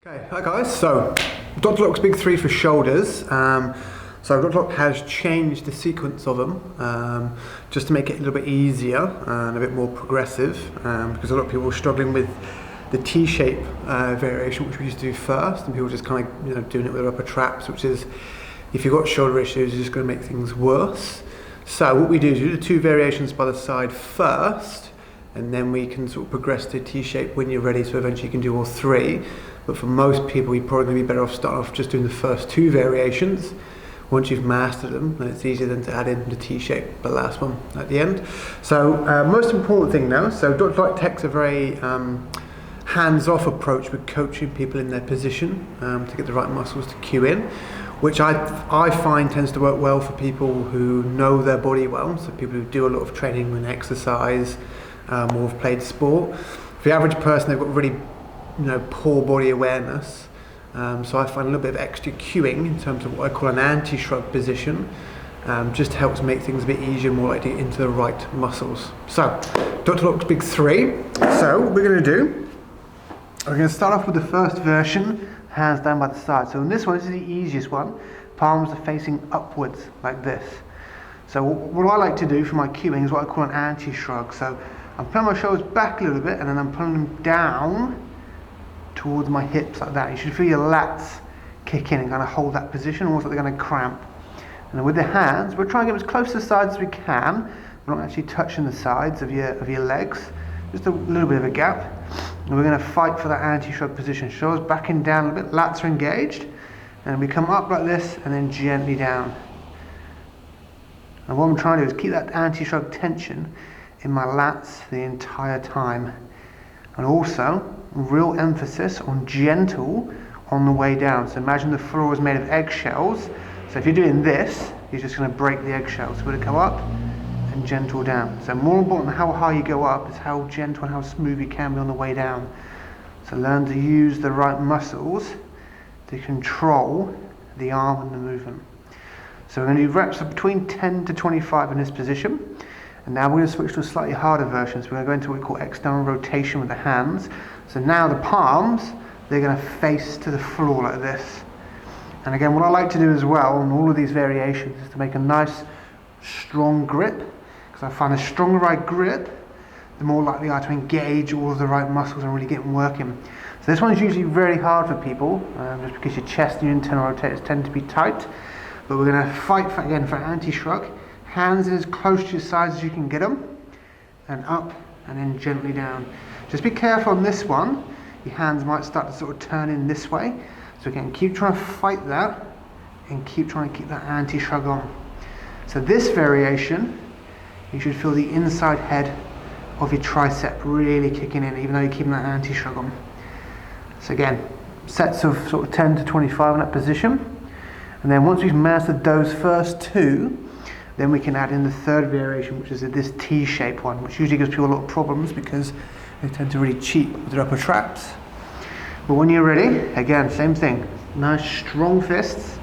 Okay, hi guys, so Dr. Lock's big three for shoulders. So Dr. Lock has changed the sequence of them just to make it a little bit easier and a bit more progressive because a lot of people are struggling with the T-shape variation, which we used to do first, and people just kind of doing it with their upper traps, which is, if you've got shoulder issues, it's just going to make things worse. So what we do is we do the two variations by the side first, and then we can sort of progress to T-shape when you're ready, so eventually you can do all three. But for most people, you're probably going to be better off starting off just doing the first two variations. Once you've mastered them, then it's easier then to add in the T-shape, the last one at the end. So most important thing now, so Dr. Lock takes a very hands-off approach with coaching people in their position to get the right muscles to cue in, which I find tends to work well for people who know their body well, so people who do a lot of training and exercise or have played sport. For the average person, they've got really poor body awareness, so I find a little bit of extra cueing in terms of what I call an anti-shrug position just helps make things a bit easier, more likely to get into the right muscles. So Dr. Lock's big three. So what we're going to do, we're going to start off with the first version, hands down by the side. So in this one, this is the easiest one. Palms are facing upwards like this. So what I like to do for my cueing is what I call an anti-shrug. So I'm pulling my shoulders back a little bit and then I'm pulling them down towards my hips like that. You should feel your lats kick in and kind of hold that position, almost like they're going to cramp. And then with the hands, we're trying to get as close to the sides as we can. We're not actually touching the sides of your legs, just a little bit of a gap. And we're going to fight for that anti-shrug position. Shoulders backing down a little bit, lats are engaged. And we come up like this and then gently down. And what I'm trying to do is keep that anti-shrug tension in my lats the entire time. And also, real emphasis on gentle on the way down. So imagine the floor is made of eggshells. So if you're doing this, you're just going to break the eggshells. So we're going to come up and gentle down. So more important than how high you go up is how gentle and how smooth you can be on the way down. So learn to use the right muscles to control the arm and the movement. So we're going to do reps of between 10 to 25 in this position. And now we're going to switch to a slightly harder version. So we're going to go into what we call external rotation with the hands. So now the palms, they're going to face to the floor like this. And again, what I like to do as well on all of these variations is to make a nice strong grip, because I find the stronger I grip, the more likely I are to engage all of the right muscles and really get them working. So this one's usually very hard for people, just because your chest and your internal rotators tend to be tight. But we're going to fight for anti-shrug. Hands in as close to your sides as you can get them, and up and then gently down. Just be careful on this one, your hands might start to sort of turn in this way. So again, keep trying to fight that and keep trying to keep that anti-shrug on. So this variation, you should feel the inside head of your tricep really kicking in, even though you're keeping that anti-shrug on. So again, sets of sort of 10 to 25 in that position. And then once we've mastered those first two, then we can add in the third variation, which is this T-shaped one, which usually gives people a lot of problems because they tend to really cheat with their upper traps. But when you're ready, again, same thing. Nice strong fists,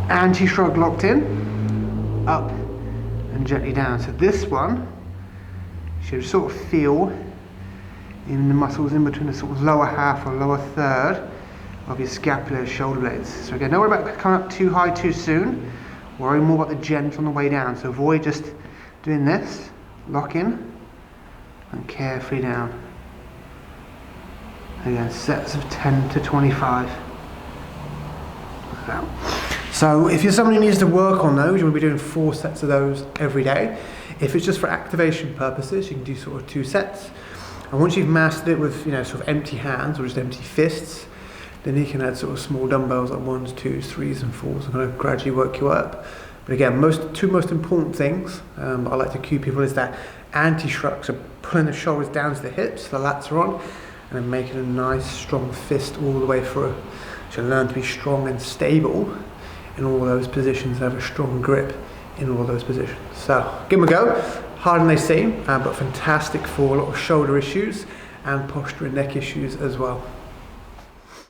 anti-shrug locked in, up and gently down. So this one, you should sort of feel in the muscles in between the sort of lower half or lower third of your scapular shoulder blades. So again, don't worry about coming up too high too soon. Worry more about the gentle on the way down. So avoid just doing this, lock in, and carefully down. Again, sets of 10 to 25. Like that. So if you're somebody who needs to work on those, you want to be doing 4 sets of those every day. If it's just for activation purposes, you can do sort of 2 sets. And once you've mastered it with sort of empty hands or just empty fists, then you can add sort of small dumbbells like 1s, 2s, 3s and 4s and kind of gradually work you up. But again, two most important things I like to cue people is that anti-shrug, so pulling the shoulders down to the hips, the lats are on, and then making a nice strong fist all the way through. So learn to be strong and stable in all those positions, have a strong grip in all those positions. So give them a go, harder than they seem, but fantastic for a lot of shoulder issues and posture and neck issues as well.